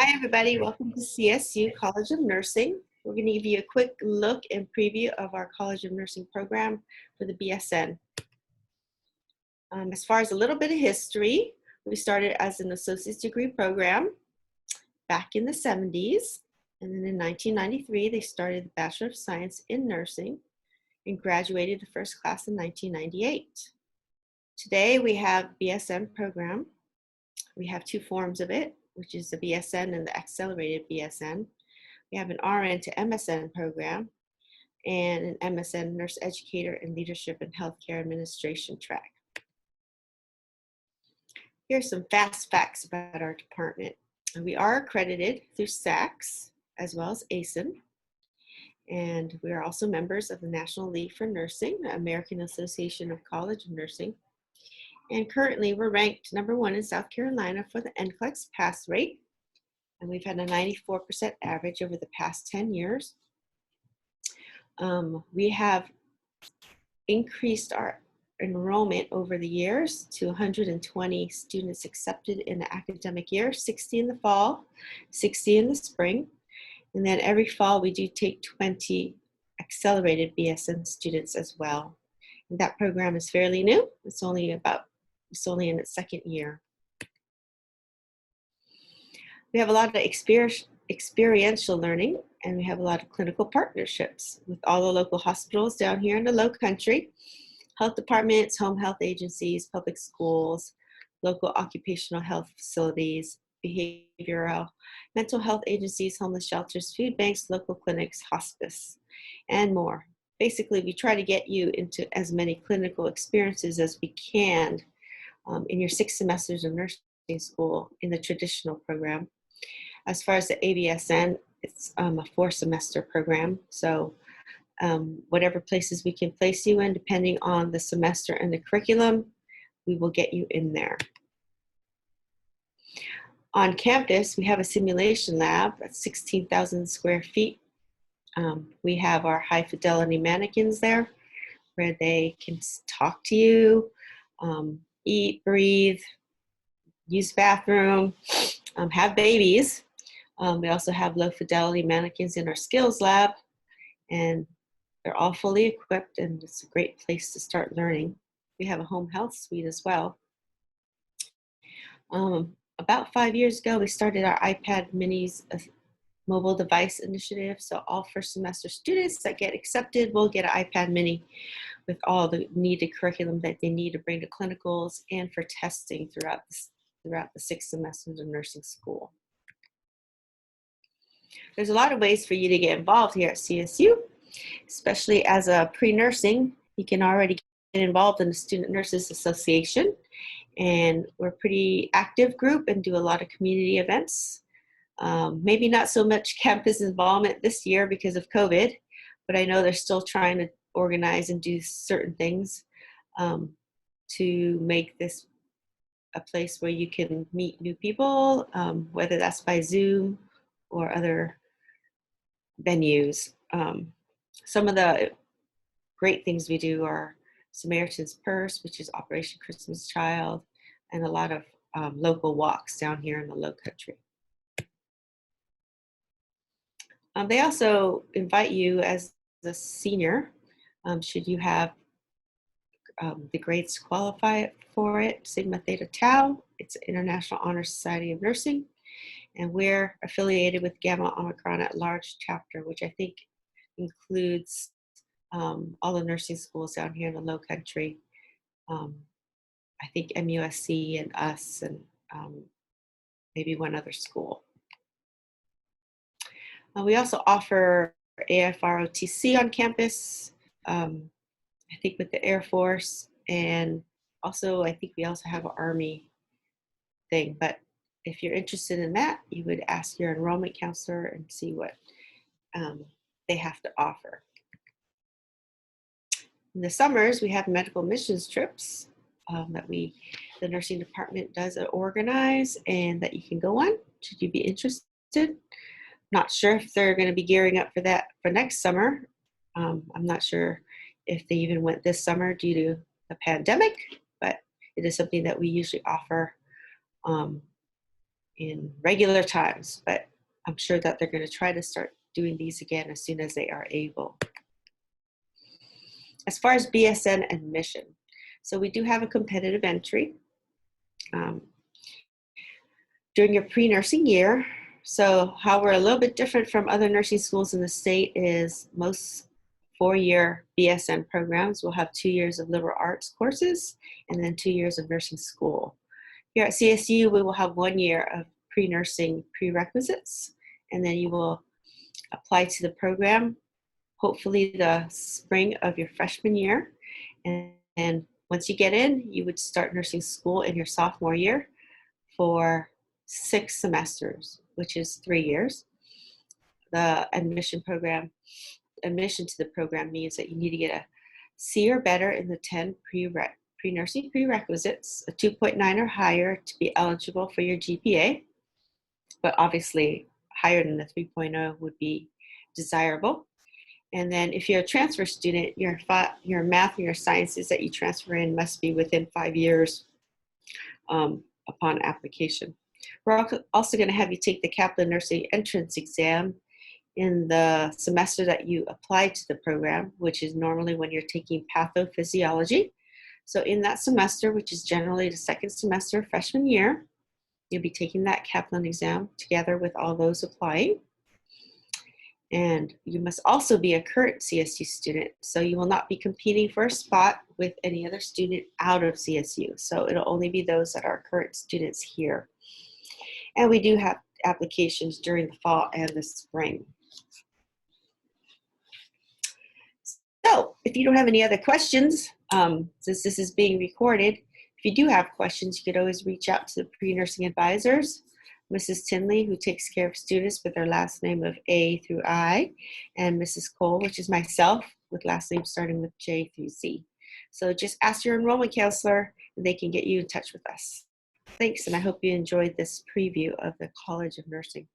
Hi, everybody. Welcome to CSU College of Nursing. We're going to give you a quick look and preview of our College of Nursing program for the BSN. As far as a little bit of history, we started as an associate's degree program back in the 70s. And then in 1993, they started the Bachelor of Science in Nursing and graduated the first class in 1998. Today, we have BSN program. We have two forms of it, which is the BSN and the accelerated BSN. We have an RN to MSN program and an MSN Nurse Educator in Leadership and Healthcare Administration track. Here's some fast facts about our department. We are accredited through SACS as well as ASIN. And we are also members of the National League for Nursing, the American Association of College of Nursing. And currently we're ranked #1 in South Carolina for the NCLEX pass rate. And we've had a 94% average over the past 10 years. We have increased our enrollment over the years to 120 students accepted in the academic year, 60 in the fall, 60 in the spring. And then every fall we do take 20 accelerated BSN students as well. And that program is fairly new. It's only in its second year. We have a lot of experiential learning, and we have a lot of clinical partnerships with all the local hospitals down here in the Low Country, health departments, home health agencies, public schools, local occupational health facilities, behavioral, mental health agencies, homeless shelters, food banks, local clinics, hospice, and more. Basically, we try to get you into as many clinical experiences as we can in your 6 semesters of nursing school in the traditional program. As far as the ABSN, it's a 4-semester program. So whatever places we can place you in, depending on the semester and the curriculum, we will get you in there. On campus, we have a simulation lab that's 16,000 square feet. We have our high fidelity mannequins there where they can talk to you, eat, breathe, use bathroom, have babies. We also have low fidelity mannequins in our skills lab, and they're all fully equipped, and it's a great place to start learning. We have a home health suite as well. About 5 years ago, we started our iPad minis mobile device initiative. So all first semester students that get accepted will get an iPad mini with all the needed curriculum that they need to bring to clinicals and for testing throughout the 6 semesters of nursing school. There's a lot of ways for you to get involved here at CSU, especially as a pre-nursing. You can already get involved in the Student Nurses Association, and we're a pretty active group and do a lot of community events. Maybe not so much campus involvement this year because of COVID, but I know they're still trying to organize and do certain things to make this a place where you can meet new people, whether that's by Zoom or other venues. Some of the great things we do are Samaritan's Purse, which is Operation Christmas Child, and a lot of local walks down here in the Low Country. They also invite you as a senior, should you have the grades to qualify for it, Sigma Theta Tau. It's International Honor Society of Nursing, and we're affiliated with Gamma Omicron at Large Chapter, which I think includes all the nursing schools down here in the Low Country. I think MUSC and us and maybe one other school. We also offer AFROTC on campus, I think with the Air Force, and also I think we also have an Army thing. But if you're interested in that, you would ask your enrollment counselor and see what they have to offer. In the summers, we have medical missions trips that the nursing department does organize and that you can go on should you be interested. Not sure if they're going to be gearing up for that for next summer. I'm not sure if they even went this summer due to the pandemic, but it is something that we usually offer in regular times, but I'm sure that they're going to try to start doing these again as soon as they are able. As far as BSN admission, so we do have a competitive entry during your pre-nursing year. So how we're a little bit different from other nursing schools in the state is most four-year BSN programs will have 2 years of liberal arts courses and then 2 years of nursing school. Here at CSU, we will have 1 year of pre-nursing prerequisites, and then you will apply to the program, hopefully the spring of your freshman year. And once you get in, you would start nursing school in your sophomore year for 6 semesters, which is 3 years. The admission to the program means that you need to get a C or better in the 10 pre-nursing prerequisites, a 2.9 or higher to be eligible for your GPA, but obviously higher than the 3.0 would be desirable. And then if you're a transfer student, your math and your sciences that you transfer in must be within 5 years upon application. We're also going to have you take the Kaplan Nursing Entrance Exam in the semester that you apply to the program, which is normally when you're taking pathophysiology. So in that semester, which is generally the second semester of freshman year, you'll be taking that Kaplan exam together with all those applying. And you must also be a current CSU student, so you will not be competing for a spot with any other student out of CSU. So it'll only be those that are current students here. And we do have applications during the fall and the spring. So if you don't have any other questions, since this is being recorded, if you do have questions, you could always reach out to the pre-nursing advisors, Mrs. Tinley, who takes care of students with their last name of A through I, and Mrs. Cole, which is myself, with last name starting with J through Z. So just ask your enrollment counselor, and they can get you in touch with us. Thanks, and I hope you enjoyed this preview of the College of Nursing.